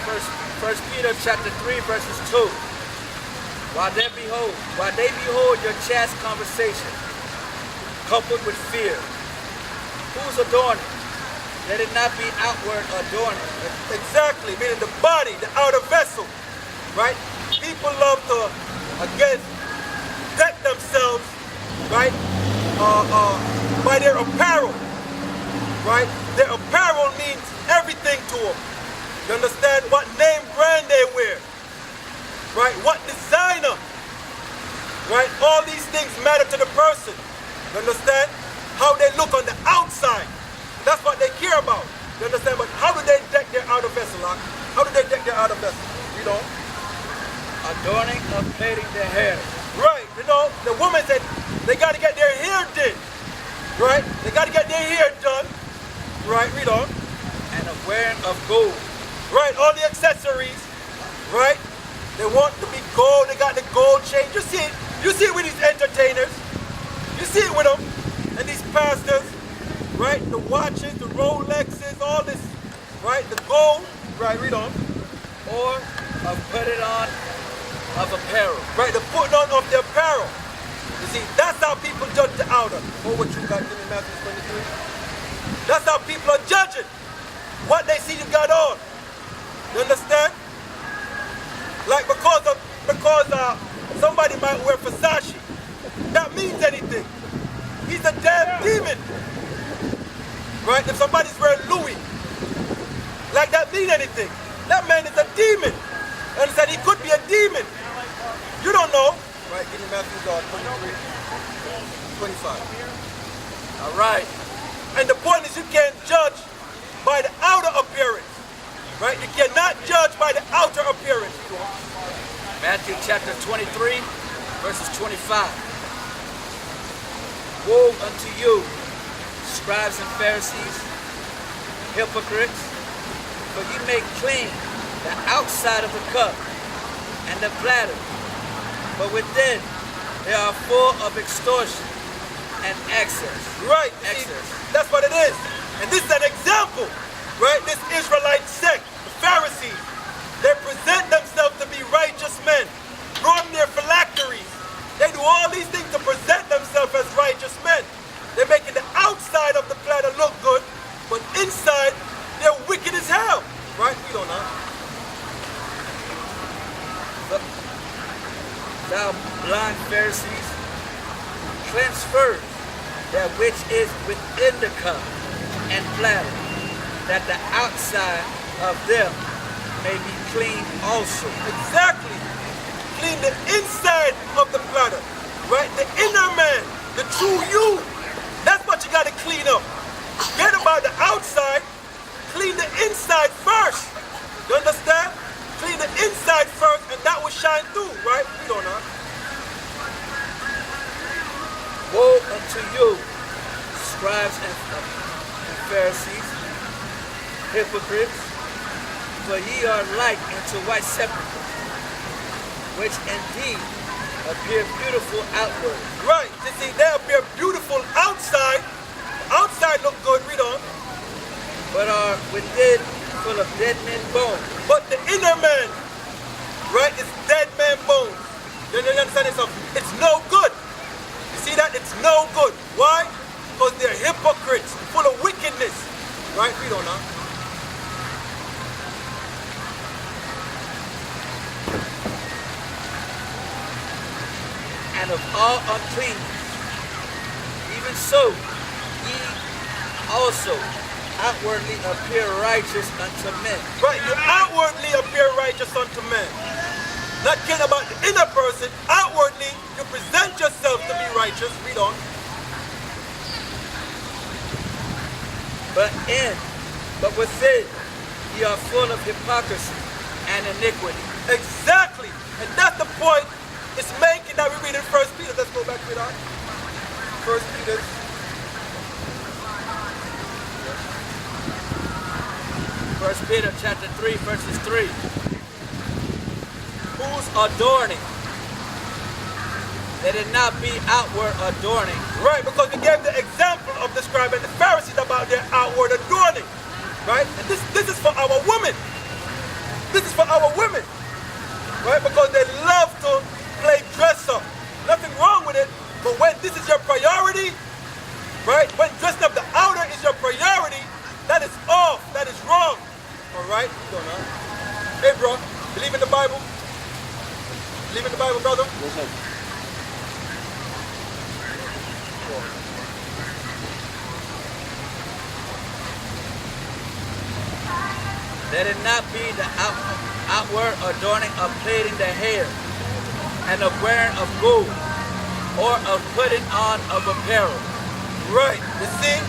First Peter chapter 3, verses 2. While they behold your chaste conversation, coupled with fear, whose adorning? Let it not be outward adorning. Exactly, meaning the body, the outer vessel, right? People love to, again, deck themselves, right, by their apparel, right? Their apparel means everything to them. You understand what name brand they wear, right? What designer, right? All these things matter to the person. You understand? How they look on the outside. That's what they care about. You understand? But how do they deck their outer vessel, Locke? How do they deck their outer vessel? You know? Adorning or plaiting their hair. Right. You know, the woman said they got to get their hair did. Right? They got to get their hair done. Right? Read on. And the wearing of gold. Right. All the accessories. Right? They want to be gold. They got the gold chain. You see it. You see it with these entertainers. You see it with them. And these pastors. Right? The watches, the Rolexes, all this. Right? The gold. Right? Read on. Or of putting on of apparel. Right? The putting on of the apparel. You see, that's how people judge the outer. Oh, what you got? Give me Matthew 23. That's how people are judging. What they see you got on. You understand? Like because somebody might wear Versace. That means anything. He's a damn demon. Right? If somebody's wearing Louis, like that mean anything. That man is a demon. You understand? He could be a demon. You don't know. Right, give me Matthew 23, 25. All right. And the point is you can't judge by the outer appearance. Right? You cannot judge by the outer appearance. Matthew chapter 23, verses 25. Woe unto you, scribes and Pharisees, hypocrites, for you make clean the outside of the cup and the platter, but within they are full of extortion and excess. Right. Excess. That's what it is. And this is an example, right? This Israelite sect, the Pharisees, they present themselves to be righteous men, run their phylacteries. They do all these things to present themselves as righteous men. They're making the outside of the platter look good, but inside they're wicked as hell. Right? We don't know. Thou blind Pharisees, cleanse first that which is within the cup and platter, that the outside of them may be clean also. Exactly. Clean the inside of the platter. Right? The inner man, the true you. That's what you got to clean up. Forget about the outside. Clean the inside first. You understand? Clean the inside first and that will shine through, right? We don't know. Woe unto you, scribes and Pharisees, hypocrites, for ye are like unto white sepulchres, which indeed appear beautiful outward. Right. You see, they appear beautiful outside. Outside look good, read on. But are within full of dead men bones. But the inner man, right, is dead man bones. You understand yourself? It's no good. You see that? It's no good. Why? Because they're hypocrites, full of wickedness. Right? Read on now. And of all uncleanness, even so, ye also outwardly appear righteous unto men. Right, you outwardly appear righteous unto men. Not caring about the inner person, outwardly you present yourself to be righteous. Read on. But within ye are full of hypocrisy and iniquity. Exactly. And that's the point it's making that we read in 1 Peter. Let's go back to it on. 1 Peter. First Peter chapter 3, verses 3. Whose adorning? Let it not be outward adorning. Right, because we gave the example of the scribe and the Pharisees about their outward adorning. Right? And this is for our women. this is for our women, right? Because they love to play dress up. Nothing wrong with it, but when this is your priority, right? When dressing up the outer is your priority, that is off, that is wrong, all right? Hey, bro, believe in the Bible? Believe in the Bible, brother? Yes, sir. Let it not be the outward adorning of plaiting the hair, and of wearing of gold, or of putting on of apparel. Right, you see?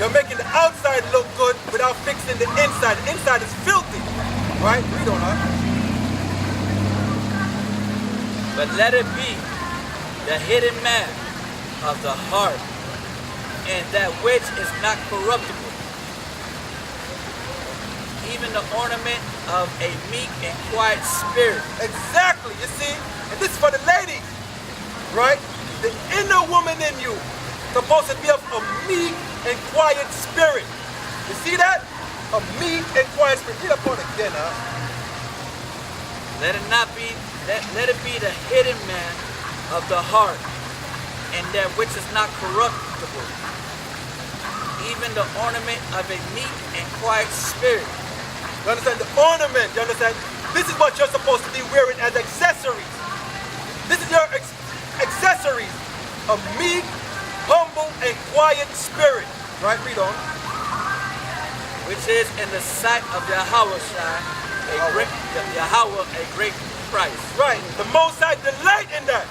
You're making the outside look good without fixing the inside. The inside is filthy, right? We don't know. But let it be the hidden man of the heart, and that which is not corruptible, even the ornament of a meek and quiet spirit. Exactly, you see? And this is for the ladies, right? The inner woman in you supposed to be of a meek and quiet spirit. You see that? A meek and quiet spirit. Read up on it again, huh? Let it be the hidden man of the heart, and that which is not corruptible, even the ornament of a meek and quiet spirit. You understand? The ornament, you understand? This is what you're supposed to be wearing as accessories. This is your accessories. A meek, humble, and quiet spirit. Right? Read on. Which is in the sight of Yahweh a great price. Right. The Most High delight in that.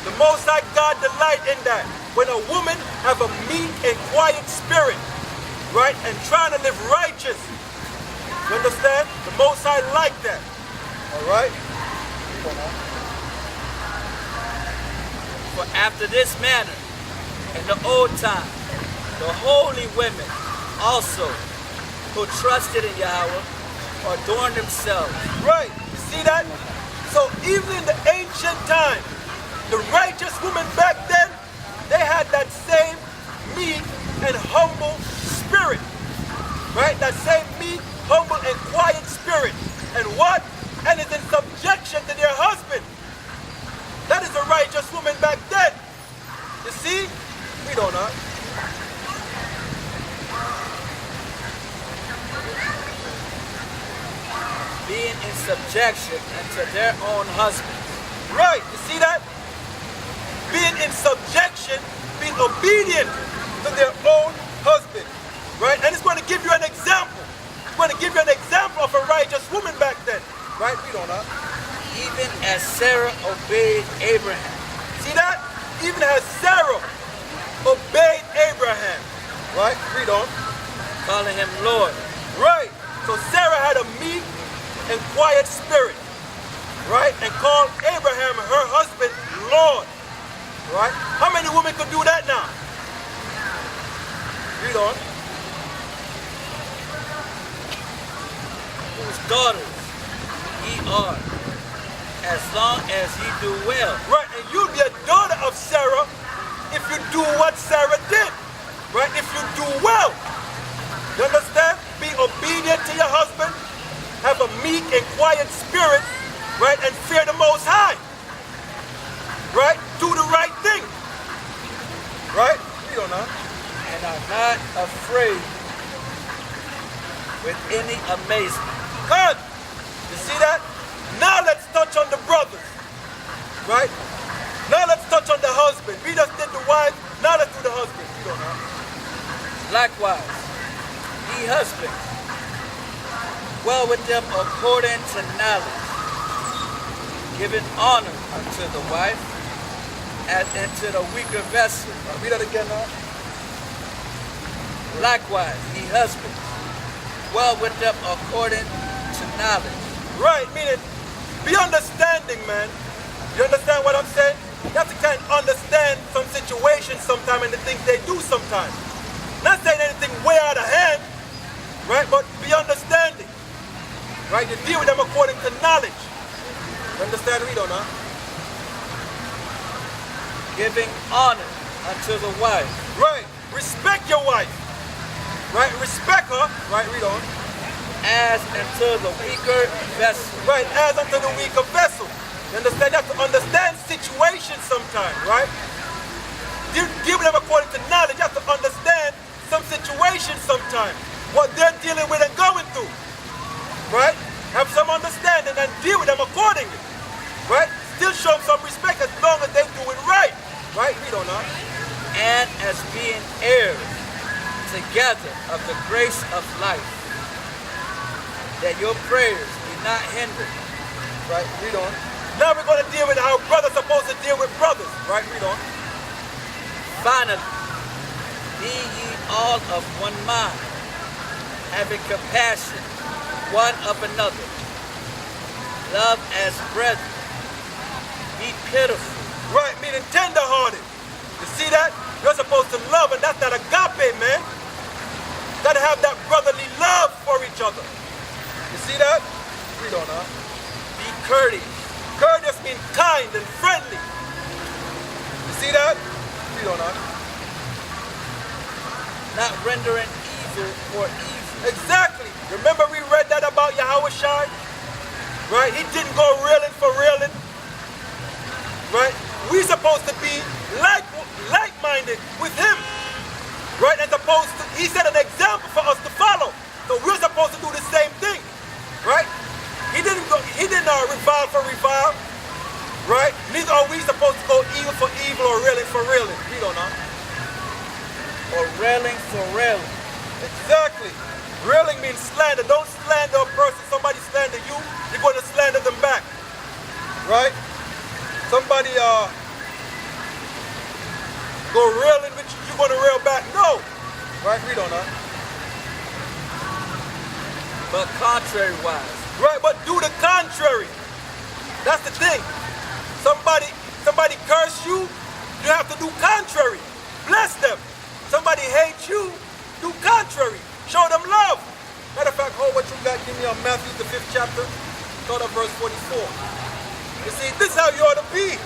The Most High God delight in that. When a woman have a meek and quiet spirit, right, and trying to live righteous. You understand? The Most High like that. All right? For after this manner, in the old time, the holy women also, who trusted in Yahweh, adorned themselves. Right. You see that? So even in the ancient time, the righteous women back then, they had that same meek and humble spirit. Right? That same meek, humble, and quiet spirit. And what? And is in subjection to their husband. That is a righteous woman back then. You see? We don't know. Being in subjection unto their own husbands. Right, you see that? Being in subjection, being obedient to their own husband. Right? And it's going to give you an example. It's going to give you an example of a righteous woman back then. Right? We don't know. Even as Sarah obeyed Abraham. See that? Even as Sarah obeyed Abraham. Right? Read on. Calling him Lord. Right. So Sarah had a meek and quiet spirit. Right? And called Abraham, her husband, Lord. Right? How many women could do that now? Read on. Whose daughters ye are, as long as ye do well. Right, and you'll be a daughter of Sarah if you do what Sarah did. Right, if you do well. You understand? Be obedient to your husband, have a meek and quiet spirit, right, and fear the Most High. Right? Do the right thing. Right? We don't know. And are not afraid with any amazement. Good. You see that? Now let's touch on the brothers. Right? Now let's touch on the husband. We just did the wife. Now let's do the husband. We don't know. Likewise, ye husbands, dwell with them according to knowledge, giving honor unto the wife as unto the weaker vessel. Read that again now. Likewise, ye husbands, dwell with them according to knowledge. Right, meaning be understanding, man. You understand what I'm saying? You have to kind of understand some situations sometimes and the things they do sometimes. Not saying anything way out of hand, right? But be understanding. Right? You deal with them according to knowledge. You understand? We don't know. Giving honor unto the wife. Right. Respect your wife. Right? Respect her. Right? Read on. as unto the weaker vessel. Right, as unto the weaker vessel. You understand? You have to understand situations sometimes, right? Give them according to knowledge. You have to understand some situations sometimes, what they're dealing with and going through, right? Have some understanding and deal with them accordingly, right? Still show them some respect as long as they do it right, right? We don't know. And as being heirs together of the grace of life, that your prayers be not hindered. Right, read on. Now we're going to deal with how brothers are supposed to deal with brothers, right? Read on. Finally, be ye all of one mind, having compassion one of another. Love as brethren. Be pitiful. Right, meaning tender-hearted. You see that? You're supposed to love, and that's not agape, man. Got to have that brotherly love for each other. You see that? Read on, huh? Be courteous. Courteous means kind and friendly. You see that? Read on, huh? Not rendering evil for evil. Exactly. Remember we read that about Yahweh Shai? Right? He didn't go railing for railing. Right? We're supposed to be like-minded with him. Right? As opposed to, he set an example for us to follow. So we're supposed to do the same thing. Right? He didn't revile for revile. Right? Neither are we supposed to go evil for evil or railing for railing. We don't know. Or railing for railing. Exactly. Railing means slander. Don't slander a person. Somebody slander you, you're going to slander them back. Right? Somebody go railing with you, you're going to rail back. No. Right? We don't know. But contrary-wise. Right, but do the contrary. That's the thing. Somebody curse you, you have to do contrary. Bless them. Somebody hates you, do contrary. Show them love. Matter of fact, hold what you got. Give me on Matthew, the 5th chapter. Start at verse 44. You see, this is how you ought to be.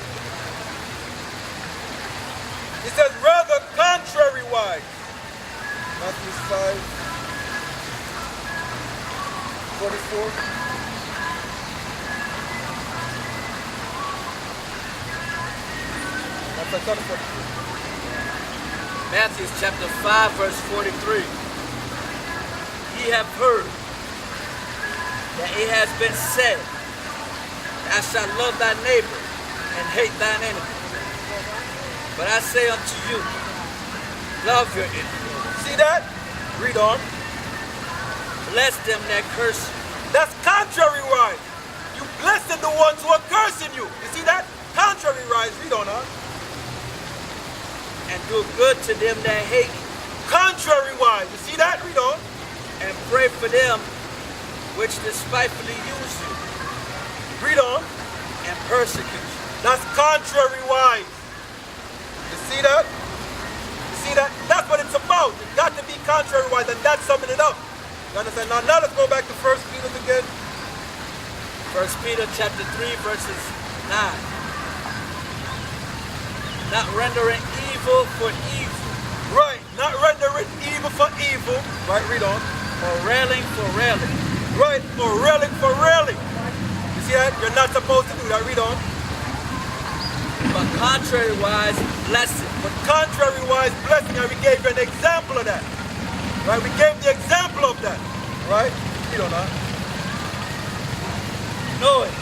It says, rather contrary-wise. Matthew 5, 44. That's a ton of 44. Matthew chapter 5, verse 43. Ye have heard that it has been said, thou shalt love thy neighbor and hate thine enemy. But I say unto you, love your enemy. See that? Read on. Bless them that curse you. That's contrary-wise. You blessing the ones who are cursing you. You see that? Contrary-wise. Read on, huh? And do good to them that hate you. Contrary-wise. You see that? Read on. And pray for them which despitefully use you. Read on. And persecute you. That's contrary-wise. You see that? You see that? That's what it's about. It's got to be contrary-wise, and that's summing it up. You understand? Now let's go back to 1 Peter again. 1 Peter chapter 3, verses 9. Not rendering evil for evil. Right, not rendering evil for evil. Right, read on. Or railing for railing. Right, or railing for railing. You see that? You're not supposed to do that. Read on. But contrary-wise, blessing. But contrary-wise, blessing. And we gave you an example of that. Right, we gave the example of that. Right? Read on, huh? Knowing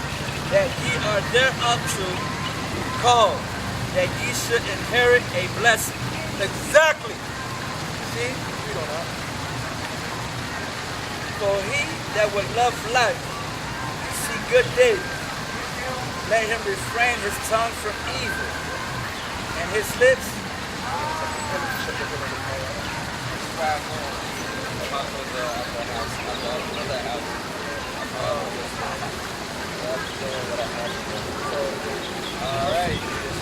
that ye are thereunto called, that ye should inherit a blessing. Exactly. See? Read on, huh? For he that would love life, see good days, let him refrain his tongue from evil, and his lips All right.